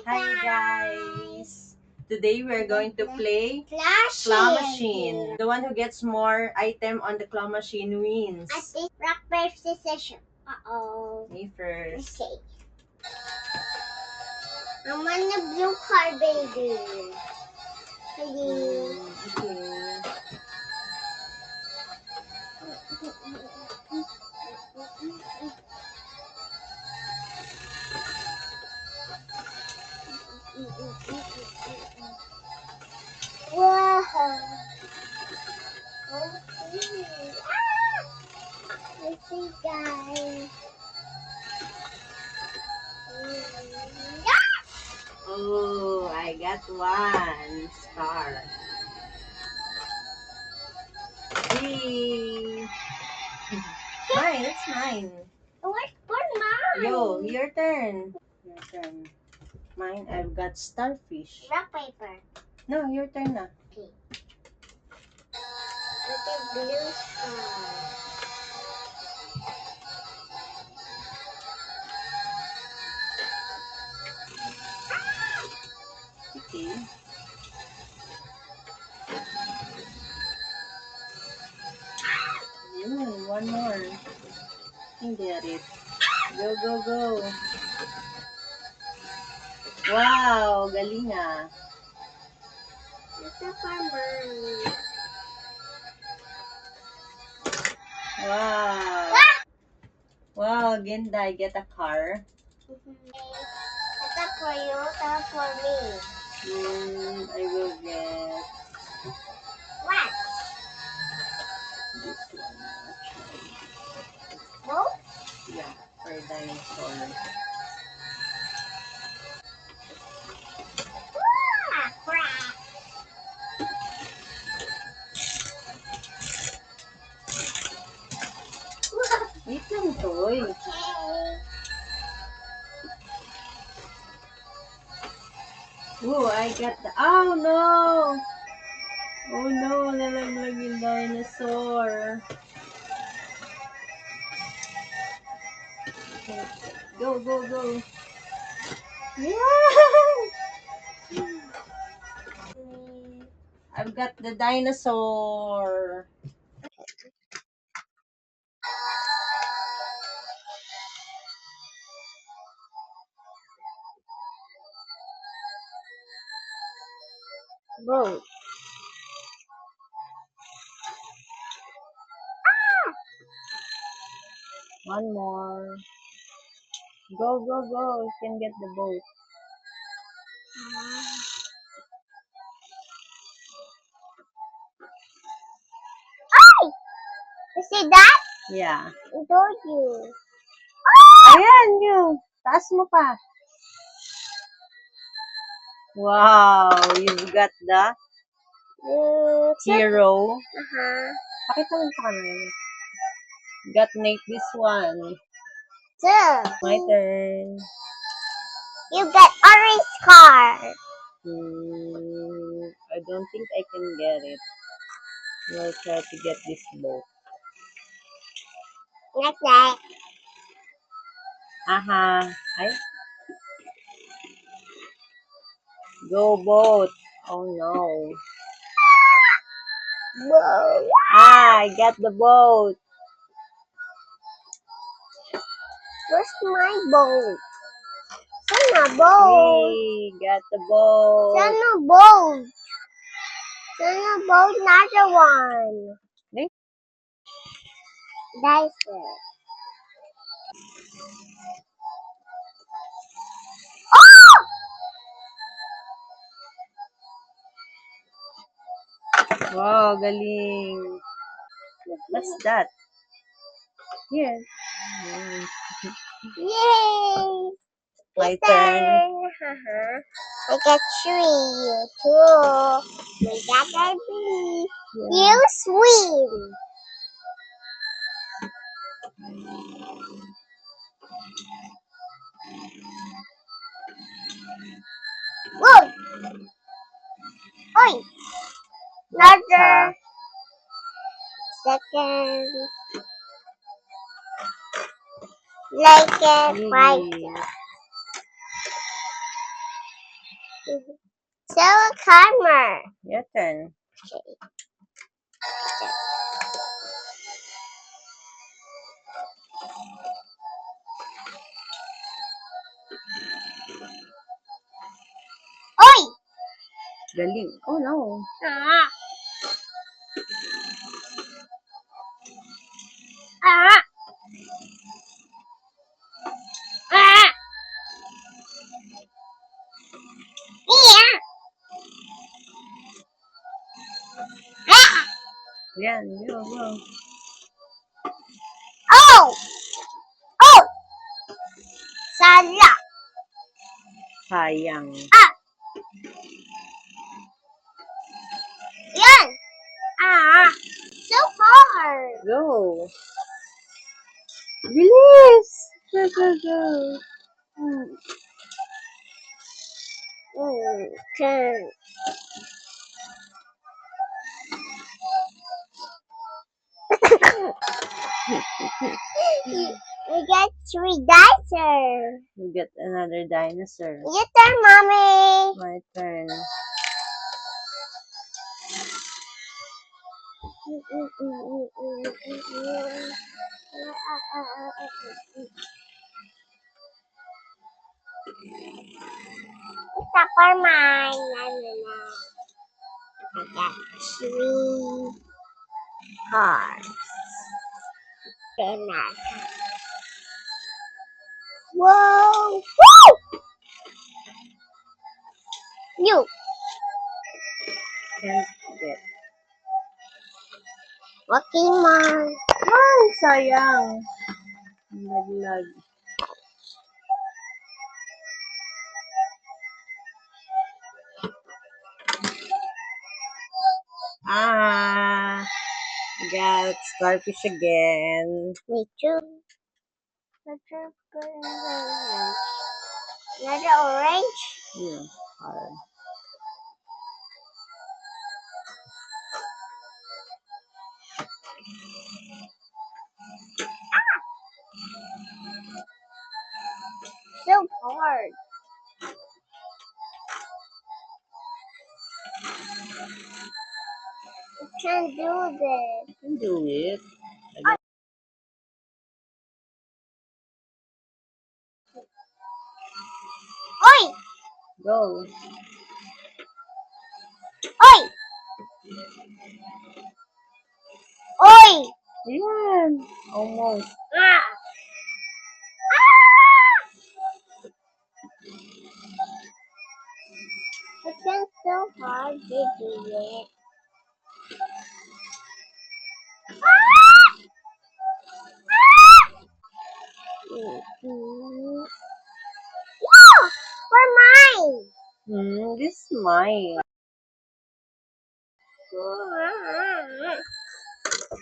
Hi guys! Today we're going to play Claw Claw Machine. The one who gets more item on the claw machine wins. Rock, paper, scissors. Uh-oh. Me first. Okay. I'm on the blue card, baby. Please. Okay. Whoa. Okay. Let's see, guys. Oh, I got one star. Yay! Mine, it's mine. Where's for mine? Yo, your turn. Your turn. Mine, I've got starfish. Rock, paper. No, your turn na. Okay. Look at blue star. Okay. Yun, one more. You get it. Go, go, go. Wow, galing ah. It's a farmer. Wow. Wow, Genda, I get a car. That's for you, that's for me. I will get What? this one actually. Both? Yeah, for dinosaur. Ah, crap. Wait lang, Toy. Okay. Oh, I got the... Oh, no! Oh, no! Nalaglag yung dinosaur. Okay. Go, go, go. Yeah! I've got the dinosaur. Go. One more. Go, go, go. You can get the boat. You see that? Yeah. I told you. Ayan, you. Taas mo pa. Wow, you've got the hero. Pakita mo sa kanila. Got Nate this one. Two. My turn. You got orange card. I don't think I can get it. We'll try to get this boat. Like that. Aha. Ay. Go boat. Oh no. Whoa. Ah, I got the boat. Where's my boat? Sana boat. We got the boat. Sana boat. Sana boat, another one. Wait. That's it. Wow, galing. What's that? Here. Yay! My turn. I got three, two. We got a bee. You swim. Whoa! Oi! Another second. Like a fighter. So a camera. Your turn. Oi! Galing. Oh, no. Ah! Ah! Ah! Yeah! Ah! Yan, go, go. Oh! Oh! Sala! Sayang. Ah! Yan! Ah! So hard! Go. Bilis! Go, go, go. Turn. We got 3 dinosaurs. You get another dinosaur. Your turn, mommy. My turn. It's for mine. I got 3 cars. Then whoa! Woo! You. Can't get. Pokemon. Ay, sayang. Naglag. Ah, got starfish again. Me too. Another orange. Yeah, hard. So hard. I can't do this. You can do it. Oi! Go. Oi! Oi! Yan. Almost. Ah! It's been so hard to do it. Yeah! For mine! This is mine.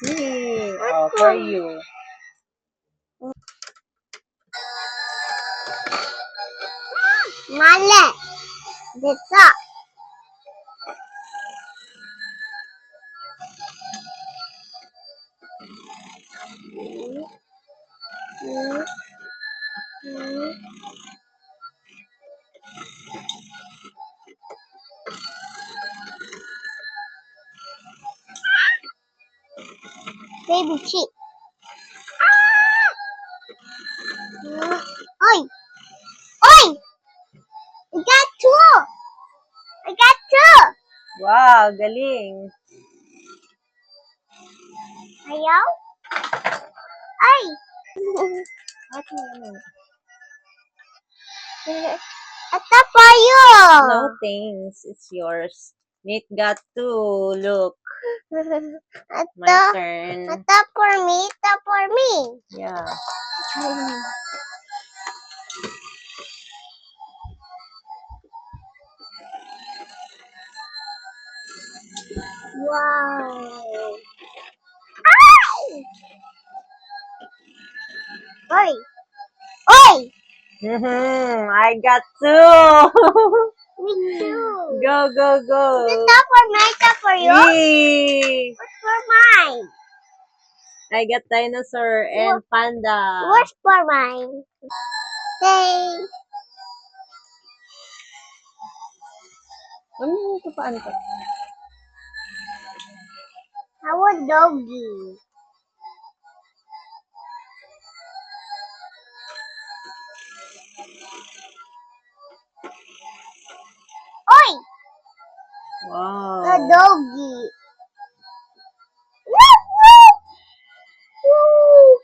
Hey, oh, for you. Male! That's up. Baby sheep. Oi! Oi! I got 2! I got 2! Wow, galing. Ayaw? Ay! Ito pa yun! No thanks. It's yours. Nate got 2. Look. My Ito, turn. ito for me, ito for me. Yeah. Wow! Ay! Oi! Oi! I got 2. Me too. Go, go, go. Ito for me, ito for you. Yay! What's for mine? I got dinosaur and panda. What's for mine? Hey! Ano ito paano to? How a doggy? Oi! Wow. A doggy. Woof, woof. Woo.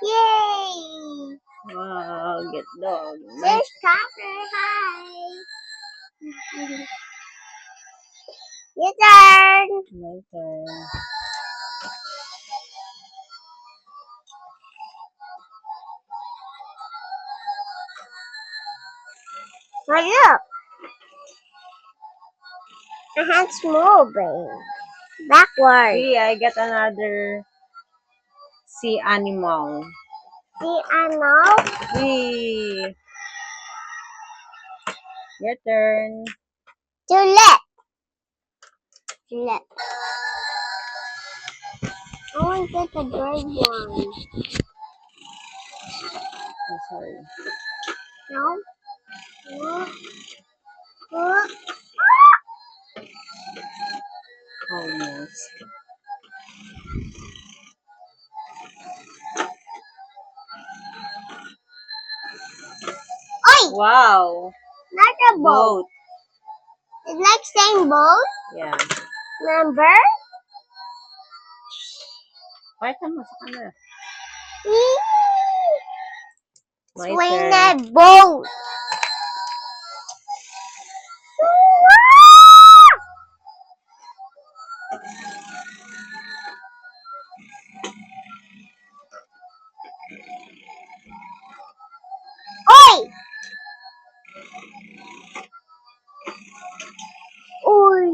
Yay! Wow, get dog. There's Copper. Hi. Your turn. My turn. Oh, look. My hand's moving. Backward. See, I got another sea animal. See, I know. See. Your turn. To left. To left. I want to get the bird one. I'm sorry. No? Look. Almost. Oi! Wow. Not a boat. Boat. It's like same boat. Yeah. Remember? Pakita mo sa camera. My Swing turn. that boat. Oi! Oi!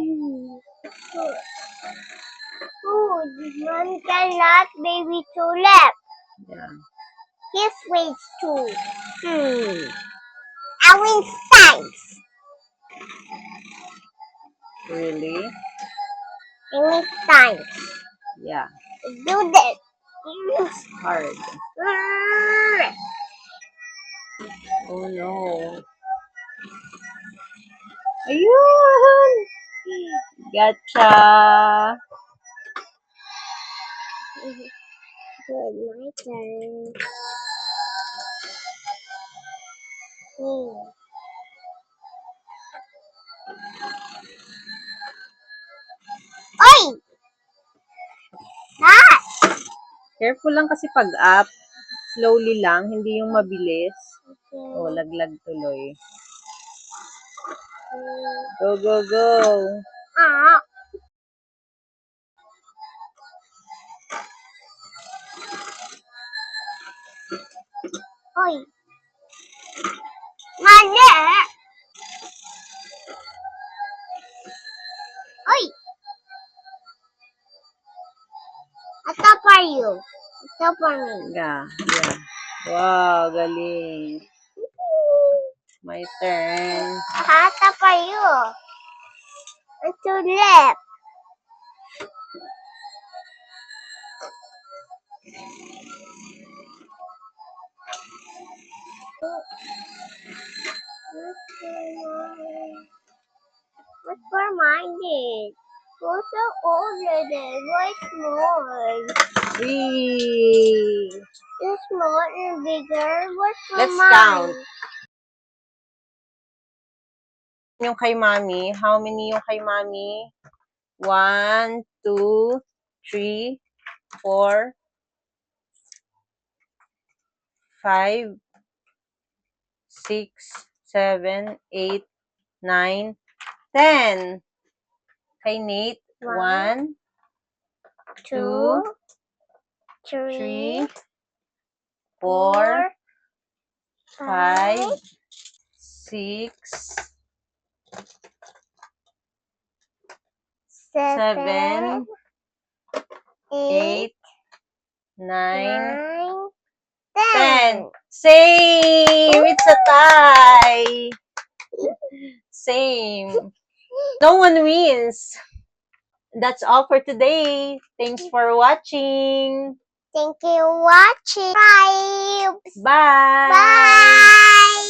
Oh, this one cannot baby to left. Yeah. His ways too. I win science. Really? I win science. Yeah. Do this. Hard. Oh no. Ayun! Gotcha! Good, my turn. Oi! That! Careful lang kasi pag up. Slowly lang, hindi yung mabilis. Oh, laglag tuloy. Go, go, go! Ah. Oi! Mali! Oi! Ito for you. Ito for me. Yeah, yeah. Wow, galing. My turn. Ito for you. Ito left. What's for mine is? What's so older? What's small? Three. Is small and bigger? What's for Let's mine? count. Yung kay Mami. How many yung kay Mami? 1, 2, 3, 4, 5, 6, 7, 8, 9, 10. Kay Nate, 1, 2, 3, 4, 5, 6, 7, 8, 9, 10. Same! It's a tie! Same. No one wins. That's all for today. Thanks for watching. Thank you for watching. Bye. Bye. Bye.